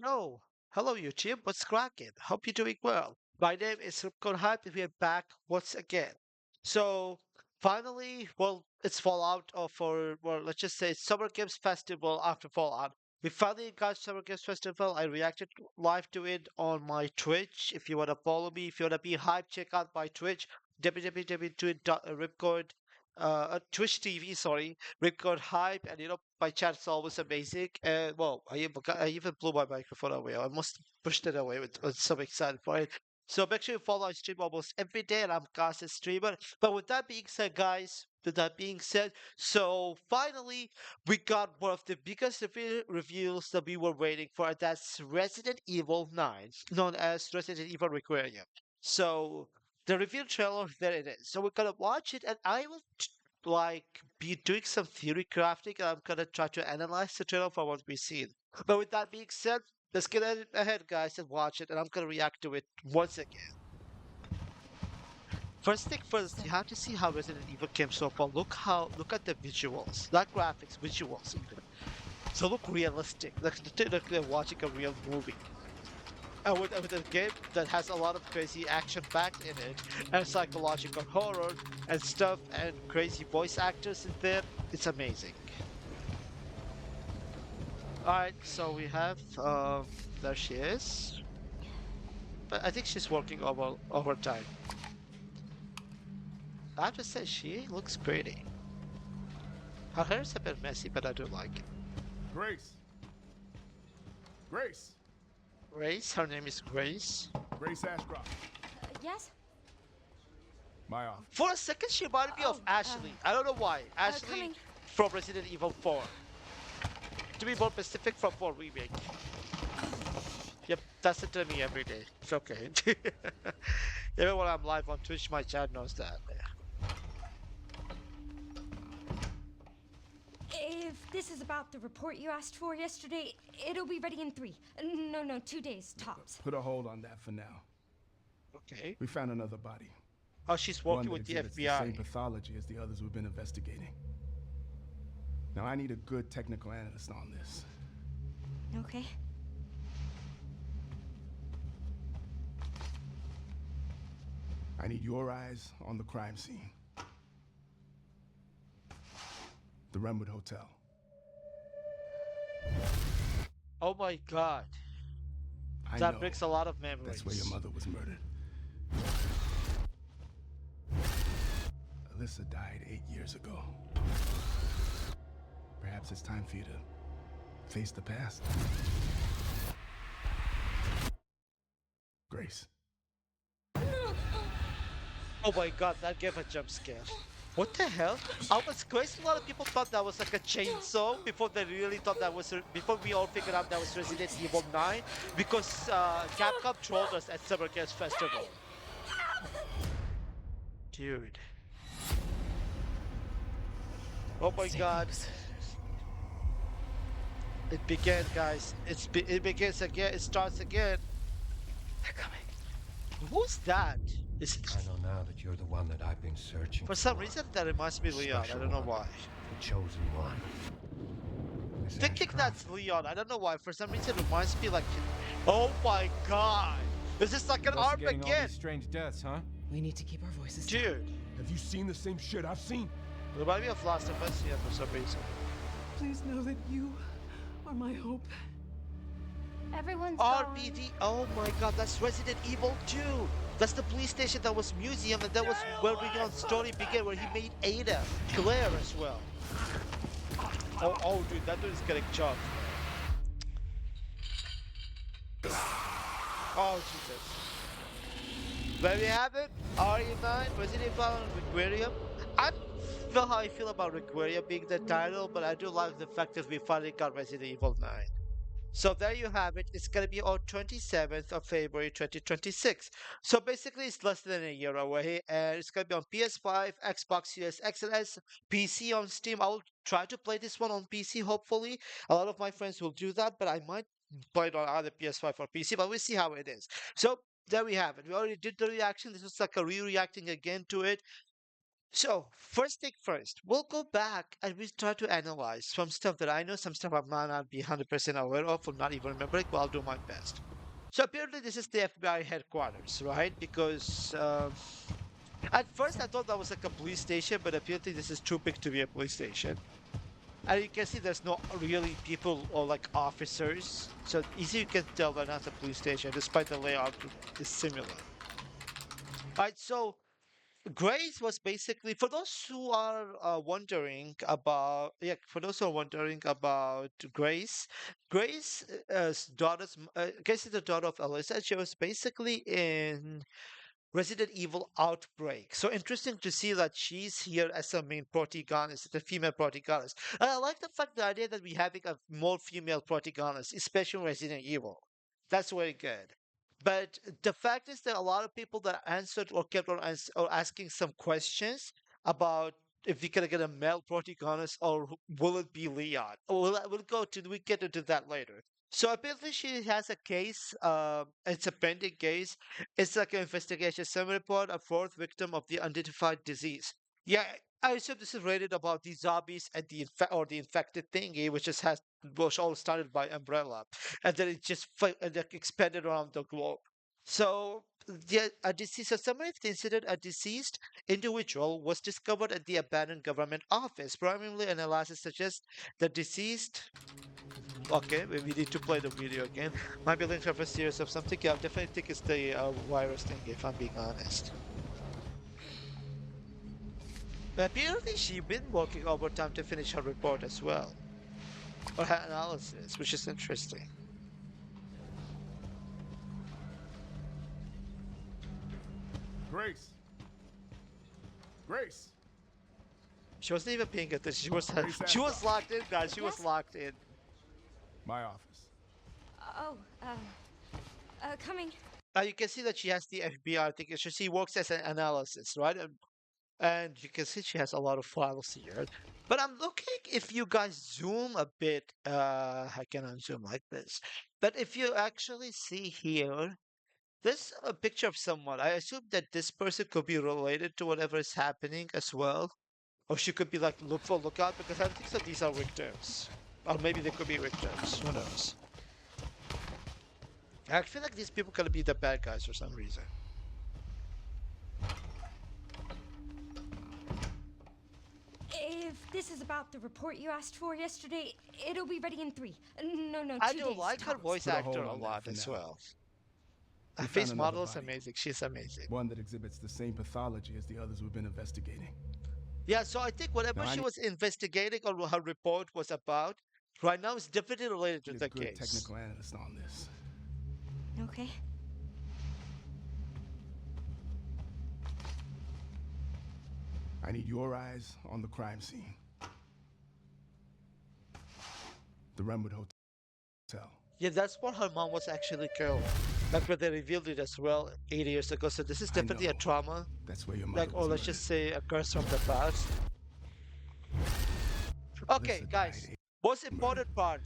No. Hello, YouTube. What's cracking? Hope you're doing well. My name is RIPCORD Hype, and we are back once again. So, finally, well, it's Fallout for, well, let's just say Summer Games Festival after Fallout. We finally got Summer Games Festival. I reacted live to it on my Twitch. If you want to follow me, if you want to be hype, check out my Twitch, www.ripcord, Twitch TV, sorry, Record Hype, and my chat's always amazing. And well, I even blew my microphone away. I must pushed it away with some excited for it. So make sure you follow. I stream almost every day, and I'm a constant streamer. But with that being said, guys, with that being said, so finally we got one of the biggest reveals that we were waiting for. And that's Resident Evil 9, known as Resident Evil Requiem. So the reveal trailer, there it is. So we're gonna watch it, and I will be doing some theory crafting, and I'm gonna try to analyze the trailer for what we've seen. But with that being said, let's get ahead, guys, and watch it, and I'm gonna react to it once again. First thing first, you have to see how Resident Evil came so far. Look at the visuals, not graphics, visuals even. So look realistic, like they're watching a real movie. And with a game that has a lot of crazy action packed in it, and psychological horror and stuff, and crazy voice actors in there, it's amazing. Alright, so we have, there she is. But I think she's working overtime. I have to say, she looks pretty. Her hair's a bit messy, but I do like it. Grace. Grace. Grace, her name is Grace. Grace Ashcroft. Yes? My office. For a second, she reminded me of Ashley. I don't know why. Ashley coming. from Resident Evil 4. To be more specific, from 4 Remake. Yep, that's it to me every day. It's okay. Even when I'm live on Twitch, my chat knows that. If this is about the report you asked for yesterday, it'll be ready in 3. No, 2 days tops. Put a hold on that for now. Okay. We found another body. Oh, she's One working that with the exhibits the same FBI. pathology as the others we've been investigating. Now I need a good technical analyst on this. Okay. I need your eyes on the crime scene. The Renwood Hotel. Oh my god. I That know brings a lot of memories. that's where your mother was murdered. Alyssa died 8 years ago. Perhaps it's time for you to face the past. Grace. Oh my god, that gave a jump scare. What the hell? I was crazy. A lot of people thought that was like a chainsaw before they really thought that was, before we all figured out that was Resident Evil 9, because Capcom trolled us at Summer Games Festival. Dude. Oh my god. It began, guys. It begins again. It starts again. They're coming. Who's that? Is it, I know now that you're the one that I've been searching for some reason that reminds me of Leon. I don't know why. The chosen one. Miss Thinking Ashcroft. that's Leon. I don't know why. For some reason it reminds me like. Oh my god! Is this like an Investigating all Armageddon? these strange deaths, huh? We need to keep our voices down. Dude. Have you seen the same shit I've seen? It reminds me of Last of Us, yeah, for some reason. Please know that you are my hope. Everyone's gone. RBD. Oh my god, that's Resident Evil 2. That's the police station that was museum, and that was where Leon's story began, where he made Ada, Claire as well. Oh, dude, that dude is getting chopped. Oh, Jesus. There we have it. RE9, Resident Evil Requiem. I don't know how I feel about Requiem being the title, but I do like the fact that we finally got Resident Evil 9. So there you have it. It's going to be on 27th of February 2026. So basically it's less than a year away, and it's going to be on PS5, Xbox Series X and S, PC on Steam. I will try to play this one on PC, hopefully. A lot of my friends will do that, but I might play it on either PS5 or PC, but we'll see how it is. So there we have it. We already did the reaction. This is like a re-reacting again to it. So, first thing first, we'll go back and we try to analyze some stuff that I know, some stuff I might not be 100% aware of or not even remembering, but I'll do my best. So, apparently, this is the FBI headquarters, right? Because at first I thought that was like a police station, but apparently, this is too big to be a police station. And you can see there's not really people or like officers. So, easy you can tell they're not a police station, despite the layout is similar. Right, so Grace was basically for those who are wondering about for those who are wondering about Grace, Grace is the daughter of Alyssa. She was basically in Resident Evil Outbreak. So interesting to see that she's here as a main protagonist, the female protagonist. And I like the idea that we're having a more female protagonist, especially in Resident Evil. That's very good. But the fact is that a lot of people that answered or kept on or asking some questions about if we can get a male protagonist or will it be Leon? We'll get into that later. So apparently she has a case, it's a pending case. It's like an investigation. Some report a fourth victim of the unidentified disease. Yeah, I assume this is related about the zombies and the infected thingy, which all started by Umbrella and then it just and then expanded around the globe. So, a summary of the incident: a deceased individual was discovered at the abandoned government office. Primarily, analysis suggests the deceased. Okay, we need to play the video again. Might be linked to a series of something. Yeah, I definitely think it's the virus thing, if I'm being honest. But apparently, she's been working overtime to finish her report as well, or her analysis, which is interesting. Grace. Grace. She wasn't even paying attention. Grace She was Astor. locked in, guys. She was Yes? locked in. My office. Oh, coming. You can see that she has the FBI thing. She works as an analysis, right? And you can see she has a lot of files here. But I'm looking if you guys zoom a bit. I can unzoom like this. But if you actually see here, there's a picture of someone. I assume that this person could be related to whatever is happening as well. Or she could be like lookout because I don't think that these are victims. Or maybe they could be victims. Who knows? I feel like these people could be the bad guys for some reason. If this is about the report you asked for yesterday, it'll be ready in 3. No, no, I 2 do days like her tops. voice Put a actor hold a on that lot for as now. well. We Her found face another model is body. amazing. She's amazing. One that exhibits the same pathology as the others we've been investigating. Yeah, so I think whatever Now, I she need was investigating or her report was about, right now is definitely related to a the good case. technical analyst on this. Okay. I need your eyes on the crime scene. The Renwood Hotel. Yeah, that's what her mom was actually killed. Like when they revealed it as well 80 years ago. So this is I definitely a know. trauma, That's where your like, mother or was let's murdered. just say a curse from the past. Okay, Alyssa guys, died. most Murdered. important part.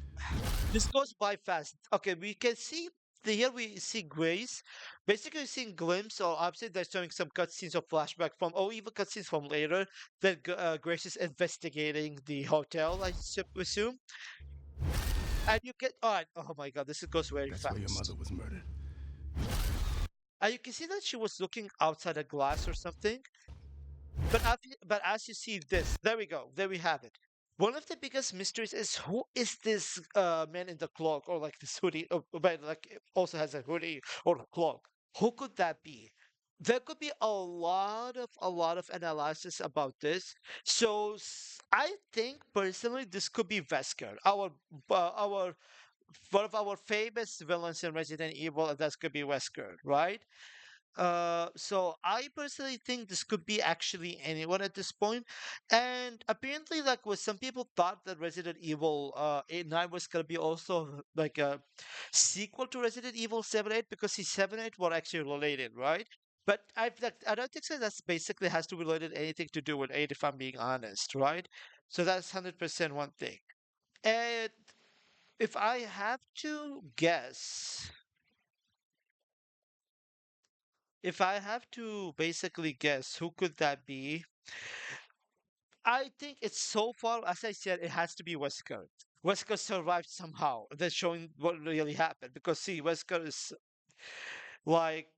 This goes by fast. Okay, we can see here we see Grace. Basically seeing glimpse or obviously they're showing some cutscenes or flashback from or even cutscenes from later that Grace is investigating the hotel, assume. And you get alright, oh my god, goes very That's where your mother fast. was murdered. And you can see that she was looking outside a glass or something. But as you see this, there we go, there we have it. One of the biggest mysteries is who is this man in the cloak or like this hoodie, but like it also has a hoodie or a cloak. Who could that be? There could be a lot of analysis about this. So I think personally this could be Vesker, our one of our famous villains in Resident Evil, and that could be Wesker, right? So I personally think this could be actually anyone at this point. And apparently, like, was some people thought that Resident Evil 8 9 was gonna be also like a sequel to Resident Evil 7 8 because the 7 8 were actually related, right? But I don't think so. That's basically has to be related anything to do with 8, if I'm being honest, right? So that's 100% one thing. And if I have to guess, if I have to basically guess, who could that be? I think it's so far, as I said, it has to be Wesker. Wesker survived somehow. That's showing what really happened. Because see, Wesker is like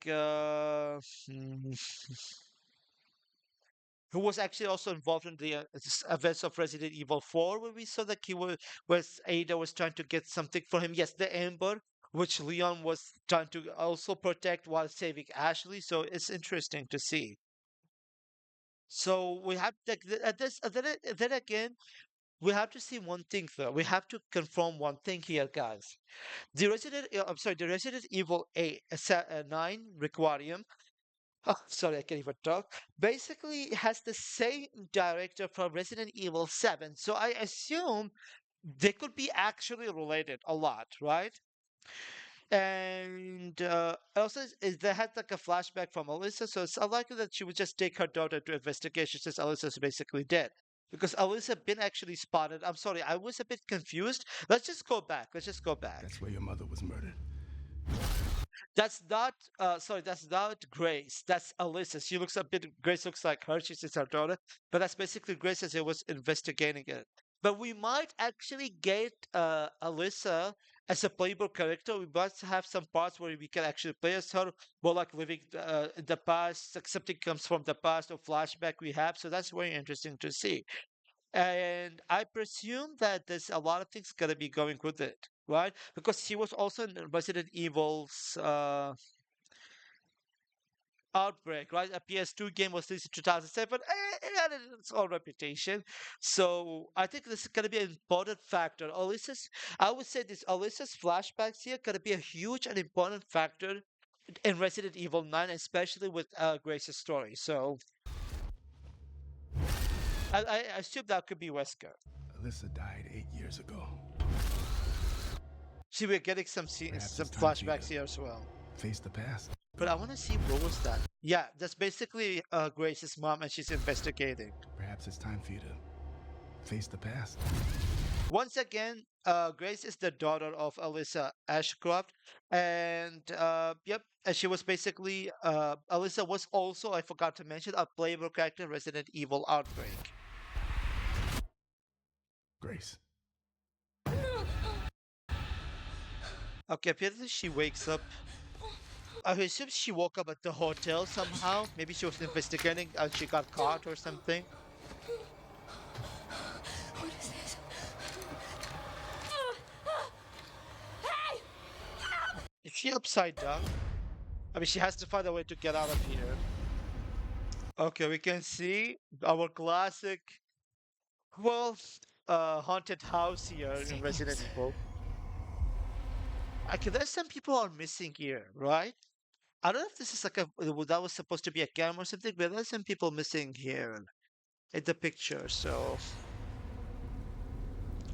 who was actually also involved in the events of Resident Evil 4, where we saw that was Ada was trying to get something for him. Yes, the Ember, which Leon was trying to also protect while saving Ashley. So it's interesting to see. So we have like at this then again we have to see one thing though. We have to confirm one thing here, guys. The Resident Evil 8, 9 Requiem. Oh, sorry, I can't even talk. Basically, it has the same director from Resident Evil 7. So I assume they could be actually related a lot, right? And also, they had like a flashback from Alyssa, so it's unlikely that she would just take her daughter to investigation since Alyssa's basically dead. Because Alyssa been actually spotted. I'm sorry, I was a bit confused. Let's just go back. Let's just go back. That's where your mother was murdered. That's not sorry, that's not Grace. That's Alyssa. She looks a bit Grace looks like her, she's her daughter, but that's basically Grace as it was investigating it. But we might actually get Alyssa as a playable character. We must have some parts where we can actually play as her, more like living in the past, something comes from the past or flashback we have. So that's very interesting to see. And I presume that there's a lot of things gonna be going with it, right? Because she was also in Resident Evil's Outbreak, right? A PS2 game was released in 2007. It had its own reputation. So I think this is gonna be an important factor. I would say this Alyssa's flashbacks here gonna be a huge and important factor in Resident Evil 9, especially with Grace's story. So I assume that could be Wesker. Alyssa died 8 years ago. See, we're getting Perhaps some it's time for you flashbacks to here as well. face the past. But I want to see what was that. Yeah, that's basically Grace's mom, and she's investigating. Perhaps it's time for you to face the past. Once again, Grace is the daughter of Alyssa Ashcroft, and yep, and she was basically Alyssa was also, I forgot to mention, a playable character in Resident Evil Outbreak. Grace. Okay, apparently she wakes up. I assume she woke up at the hotel somehow. Maybe she was investigating and she got caught or something. What is this? Is she upside down? I mean, she has to find a way to get out of here. Okay, we can see our classic, well, haunted house here in Resident Saviors. Evil. Okay, there's some people are missing here, right? I don't know if this is like that was supposed to be a camera or something, but there's some people missing here in the picture. So,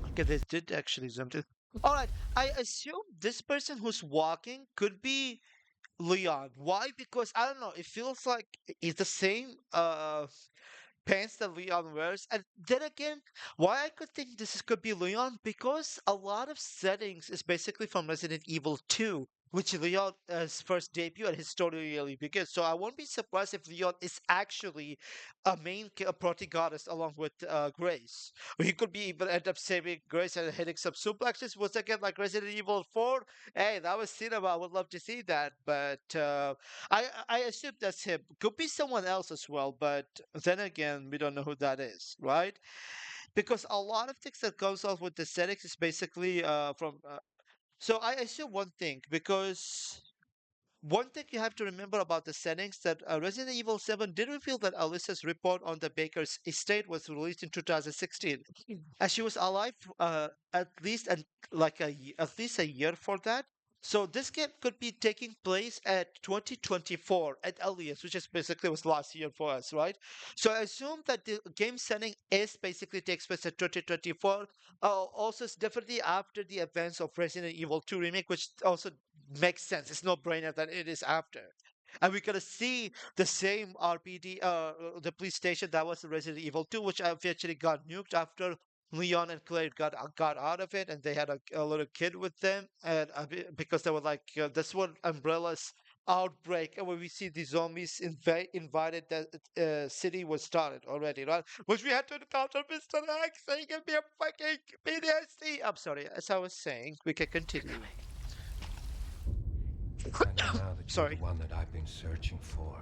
okay, they did actually zoom in. All right, I assume this person who's walking could be Leon. Why? Because I don't know. It feels like it's the same pants that Leon wears. And then again, why I could think could be Leon because a lot of settings is basically from Resident Evil 2, which Leon's first debut and his story really begins. So I won't be surprised if Leon is actually a protagonist along with Grace. Or he could be even end up saving Grace and hitting some suplexes. Once again, like Resident Evil 4. Hey, that was cinema. I would love to see that. But I assume that's him. Could be someone else as well, but then again, we don't know who that is, right? Because a lot of things that goes on with the settings is basically from. So I assume one thing because one thing you have to remember about the settings that Resident Evil 7 did reveal that Alyssa's report on the Baker's estate was released in 2016, and she was alive at least at least a year for that. So this game could be taking place at 2024 at earliest, which is basically was last year for us, right? So I assume that the game setting is basically takes place at 2024. Also, it's definitely after the events of Resident Evil 2 remake, which also makes sense. It's no brainer that it is after. And we're gonna see the same RPD, the police station that was in Resident Evil 2, which eventually got nuked after Leon and Claire got out of it, and they had a little kid with them, and because they were like, that's what Umbrella's outbreak, and when we see the zombies invited, that city was started already, right? Which we had to encounter Mr. X saying give me a fucking PTSD. I'm sorry, as I was saying, we can continue. I know now that you're the Sorry. one that I've been searching for.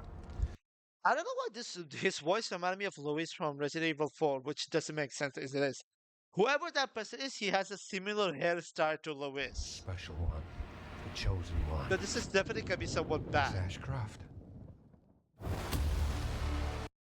I don't know why this his voice reminded me of Louis from Resident Evil 4, which doesn't make sense as it is. Whoever that person is, he has a similar hairstyle to The Louis. special one. The chosen one. But this is definitely gonna be someone Miss bad. Ashcroft.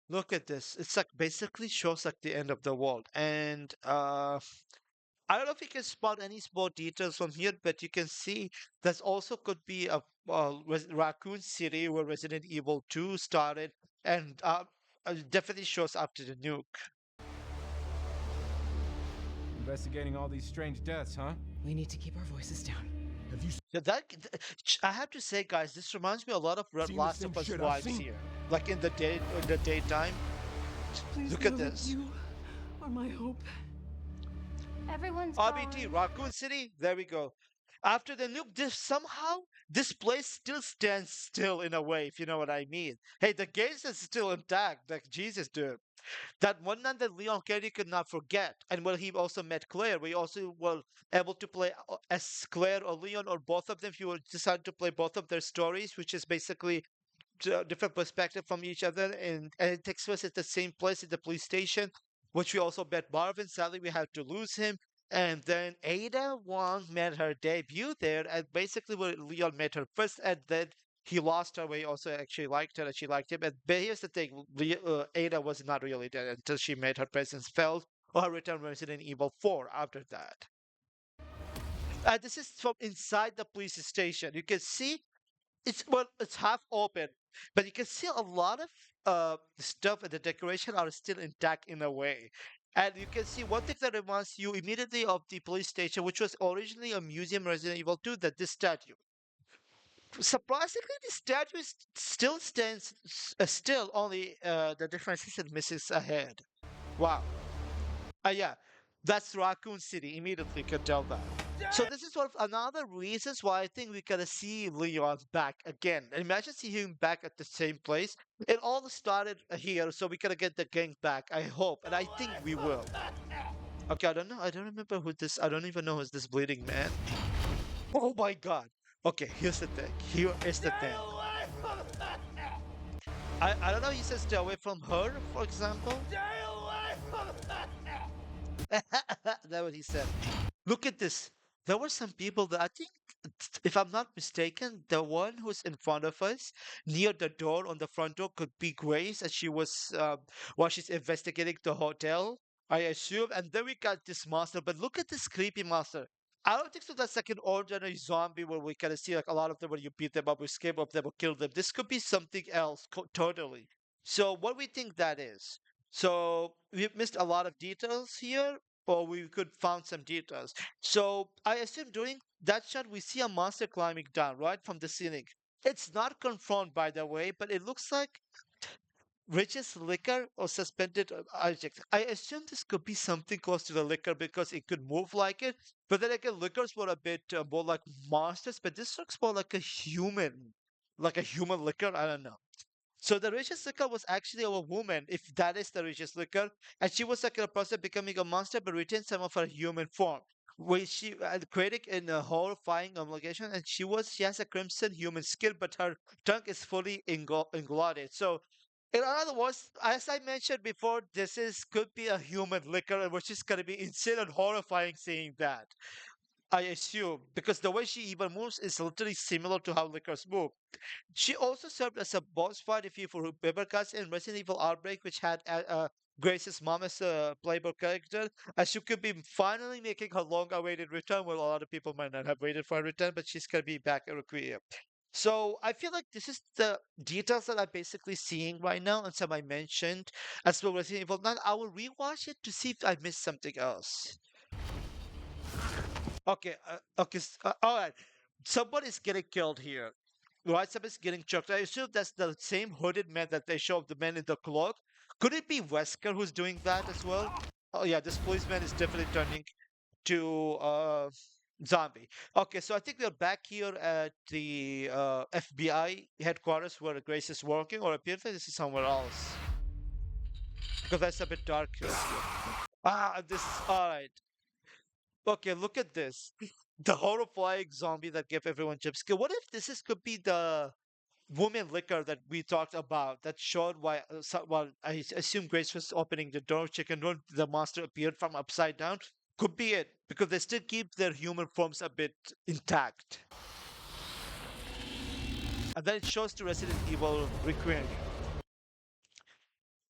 Look at this. It's like basically shows like the end of the world. And I don't know if you can spot any small details from here, but you can see there's also could be a Raccoon City where Resident Evil 2 started, and definitely shows after the nuke. Investigating all these strange deaths, huh? We need to keep our voices down. Have you Yeah, I have to say, guys, this reminds me a lot of Red Seen the Last same of Us shit I've vibes seen? here, like in the daytime. Please Look know at that this. you are my hope. Everyone's RBT, gone. Raccoon City. There we go. After the nuke, this place still stands still in a way, if you know what I mean. Hey, the games is still intact, like Jesus did. That one night that Leon Kennedy could not forget, and when he also met Claire, we also were able to play as Claire or Leon or both of them. If you would decide to play both of their stories, which is basically different perspective from each other, and it takes place at the same place at the police station, which we also met Marvin. Sadly, we had to lose him. And then Ada Wong made her debut there, and basically where Leon met her first, and then he lost her. We also actually liked her, and she liked him. But here's the thing: Ada was not really dead until she made her presence felt, or her return Resident Evil 4 after that. This is from inside the police station. You can see it's half open, but you can see a lot of stuff and the decoration are still intact in a way. And you can see one thing that reminds you immediately of the police station, which was originally a museum Resident Evil 2, that this statue. Surprisingly, the statue still stands still, only the difference is it misses a head. Wow. Yeah, that's Raccoon City. Immediately can tell that. So this is one of another reasons why I think we gotta see Leon back again. Imagine seeing him back at the same place. It all started here, so we gotta get the gang back. I hope, and I think we will. Okay, I don't know. I don't remember who this. I don't even know who's this bleeding man. Oh my God. Okay, here's the thing. Here is the thing. I don't know. He says stay away from her, for example. That's what he said. Look at this. There were some people that I think, if I'm not mistaken, the one who's in front of us near the door on the front door could be Grace, and she was while she's investigating the hotel, I assume. And then we got this monster. But look at this creepy monster. I don't think so. That's like an ordinary zombie where we kind of see like a lot of them when you beat them up, or escape of them, or kill them. This could be something else totally. So what we think that is? So we've missed a lot of details here, or we could found some details. So I assume during that shot we see a monster climbing down right from the ceiling. It's not confirmed, by the way, but it looks like Rich's liquor or suspended object. I assume this could be something close to the liquor because it could move like it. But then again, liquors were a bit more like monsters, but this looks more like a human liquor. I don't know. So the richest liquor was actually a woman, if that is the richest liquor, and she was like a person becoming a monster but retained some of her human form. Where she created in a horrifying location, and she has a crimson human skin, but her tongue is fully englotted. So, in other words, as I mentioned before, this is could be a human liquor, which is gonna be insane and horrifying seeing that. I assume because the way she even moves is literally similar to how liquors move. She also served as a boss fight, if you remember, guys, in Resident Evil Outbreak, which had Grace's mom as a playable character, and she could be finally making her long-awaited return. Well, a lot of people might not have waited for her return, but she's gonna be back in Requiem. So I feel like this is the details that I'm basically seeing right now, and some I mentioned as well Resident Evil 9. I will rewatch it to see if I missed something else. Okay, okay, all right. Somebody's getting killed here. Right, somebody's getting choked. I assume that's the same hooded man that they showed the man in the cloak. Could it be Wesker who's doing that as well? Oh yeah, this policeman is definitely turning to Zombie. Okay, so I think we're back here at the FBI headquarters where Grace is working, or apparently this is somewhere else because that's a bit darker here. Ah, this is all right. Okay, look at this. The horrifying zombie that gave everyone jump scare. What if this is could be the woman liquor that we talked about that showed why well assume Grace was opening the door chicken run the monster appeared from upside down could be it because they still keep their human forms a bit intact and then it shows the Resident Evil Requiem.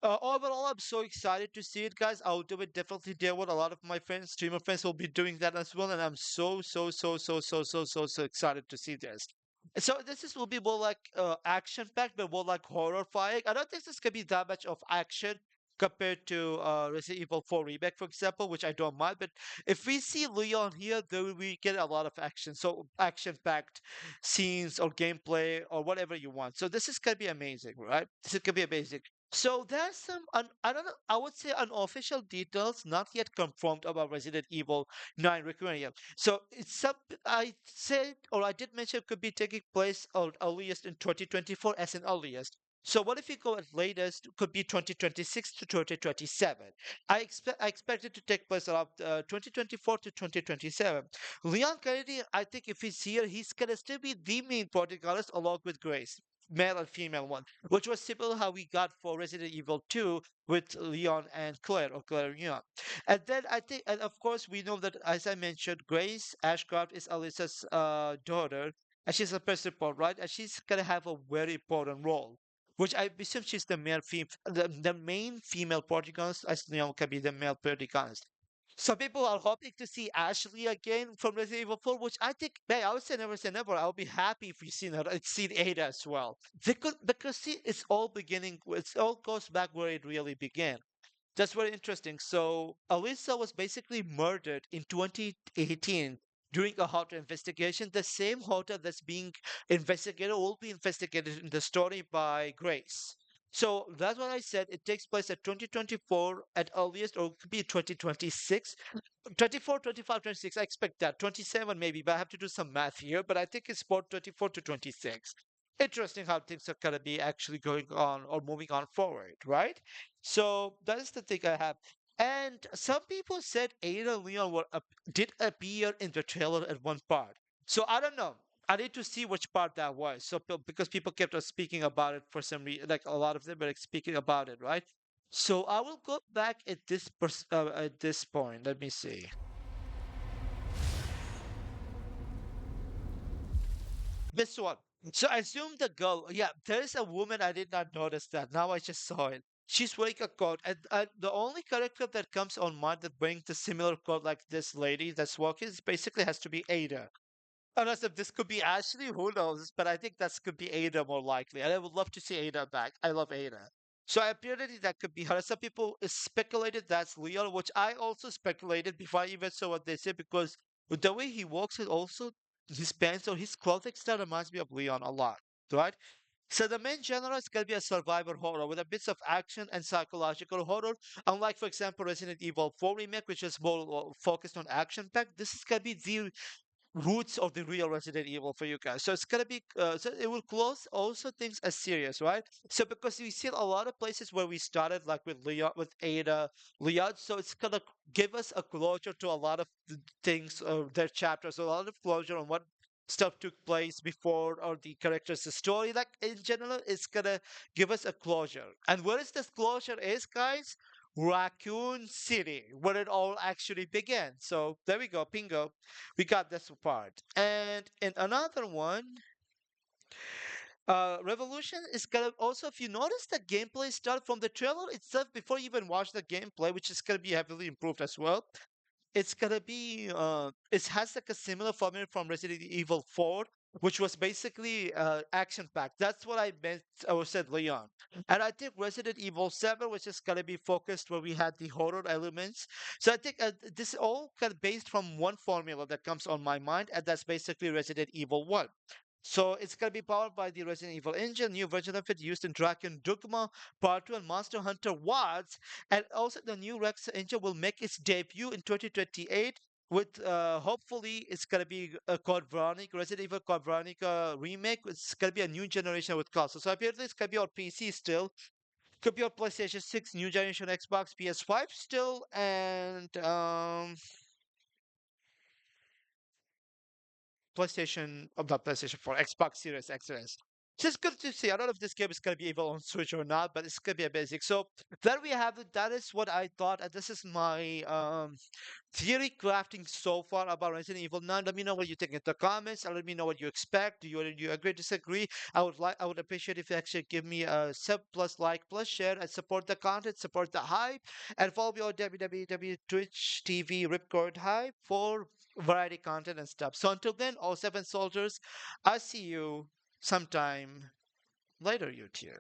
Overall, I'm so excited to see it, guys. I'll do it definitely there with a lot of my friends, streamer friends will be doing that as well, and I'm so excited to see this. So this is will be more like action packed, but more like horrifying. I don't think this can be that much of action compared to Resident Evil 4 Remake, for example, which I don't mind. But if we see Leon here, then we get a lot of action. So action packed scenes or gameplay or whatever you want. So this is gonna be amazing, right? This is gonna be amazing. So there's some I don't know I would say unofficial details not yet confirmed about Resident Evil 9 Requiem. So it's some I said or I did mention it could be taking place or earliest in 2024 as in earliest. So what if you go at latest could be 2026 to 2027. I expect it to take place around 2024 to 2027. Leon Kennedy, I think if he's here, he's gonna still be the main protagonist along with Grace, male and female one, which was similar how we got for Resident Evil 2 with Leon and Claire or Claire and Leon. And then I think, and of course, we know that as I mentioned, Grace Ashcroft is Alyssa's daughter, and she's a principal, right? And she's gonna have a very important role. Which I assume she's the main female protagonist, as Leon can be the male protagonist. Some people are hoping to see Ashley again from Resident Evil 4, which I think, hey, I would say never. I'll be happy if we seen her, seen Ada as well. Because see, it's all beginning, it all goes back where it really began. That's very interesting. So, Alyssa was basically murdered in 2018 during a hotel investigation. The same hotel that's being investigated will be investigated in the story by Grace. So that's what I said. It takes place at 2024 at earliest, or it could be 2026. 24, 25, 26. I expect that. 27 maybe, but I have to do some math here. But I think it's about 24 to 26. Interesting how things are going to be actually going on or moving on forward, right? So that is the thing I have. And some people said Ada and Leon did appear in the trailer at one part. So I don't know. I need to see which part that was. So because people kept on speaking about it for some reason, like a lot of them were like, speaking about it, right? So I will go back at at this point. Let me see. This one. So I assume the girl. Yeah, there is a woman. I did not notice that. Now I just saw it. She's wearing a coat, and the only character that comes on mind that wearing the similar coat like this lady that's walking is basically has to be Ada. Unless if this could be Ashley, who knows? But I think that could be Ada more likely, and I would love to see Ada back. I love Ada. So I apparently that could be her. Some people speculated that's Leon, which I also speculated before I even saw what they said because with the way he walks and also his pants or his clothing style reminds me of Leon a lot, right? So the main genre is gonna be a survivor horror with a bits of action and psychological horror. Unlike, for example, Resident Evil 4 remake, which is more focused on action pack, this is gonna be the roots of the real Resident Evil for you guys. So it's gonna be so it will close also things as serious, right? So because we see a lot of places where we started, like with Leon, with Ada, Leon. So it's gonna give us a closure to a lot of things, their chapters, a lot of closure on what stuff took place before or the characters' story. Like in general, it's gonna give us a closure. And where is this closure is, guys? Raccoon City, where it all actually began. So there we go, bingo. We got this part. And in another one, Revolution is gonna also, if you notice the gameplay start from the trailer itself before you even watch the gameplay, which is gonna be heavily improved as well. It's gonna be it has like a similar formula from Resident Evil 4, which was basically action packed. That's what I meant or said Leon. And I think Resident Evil 7, which is gonna be focused where we had the horror elements. So I think this is all kind of based from one formula that comes on my mind, and that's basically Resident Evil 1. So it's going to be powered by the Resident Evil engine, new version of it used in Dragon Dogma Part 2 and Monster Hunter Wilds. And also the new Rex engine will make its debut in 2028 with hopefully it's gonna be a Code Veronica, Resident Evil Code Veronica remake. It's gonna be a new generation with consoles. So apparently it's gonna be on PC still. Could be on PlayStation 6, new generation Xbox, PS5 still, and PlayStation, not PlayStation 4, Xbox Series X and S. Just good to see. I don't know if this game is going to be able on Switch or not, but it's going to be amazing. So there we have it. That is what I thought, and this is my theory crafting so far about Resident Evil 9. Let me know what you think in the comments, and let me know what you expect. Do you agree, disagree? I would appreciate if you actually give me a sub plus like plus share and support the content, support the hype, and follow me on www Twitch TV Ripcord Hype for variety content and stuff. So until then, all seven soldiers, I'll see you sometime later, YouTube.